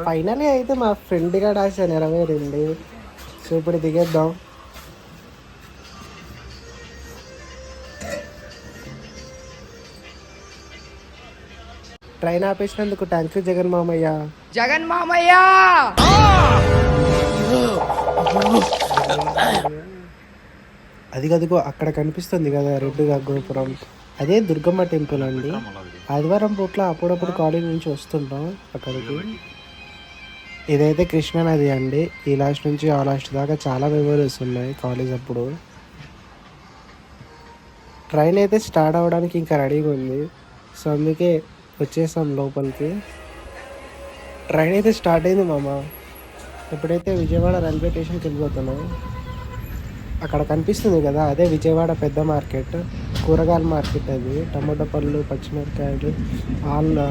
Finally అయితే మా friend గారు ఆశ నెరవేరింది. సో ఇప్పుడు దిగేద్దాం. ట్రైన్ ఆపేసినందుకు థ్యాంక్ యూ జగన్ మామయ్య. జగన్ మామయ్య అదిగో అక్కడ కనిపిస్తుంది కదా రెడ్డిగా గోపురం, అదే దుర్గమ్మ టెంపుల్ అండి. ఆదివారం పూట్ల అప్పుడప్పుడు కాలేజ్ నుంచి వస్తుంటాం అక్కడికి. ఇదైతే కృష్ణానది అండి. ఈ లాస్ట్ నుంచి ఆ లాస్ట్ దాకా చాలా మెమరీస్ ఉన్నాయి కాలేజ్ అప్పుడు. ట్రైన్ అయితే స్టార్ట్ అవ్వడానికి ఇంకా రెడీగా ఉంది. సో అందుకే వచ్చేసాం లోపలికి. ట్రైన్ అయితే స్టార్ట్ అయింది మామ. ఎప్పుడైతే విజయవాడ రైల్వే స్టేషన్కి వెళ్ళిపోతున్నాం, అక్కడ కనిపిస్తుంది కదా అదే విజయవాడ పెద్ద మార్కెట్, కూరగాయల మార్కెట్. అది టమాటో పళ్ళు, పచ్చిమిరకాయలు, ఆల్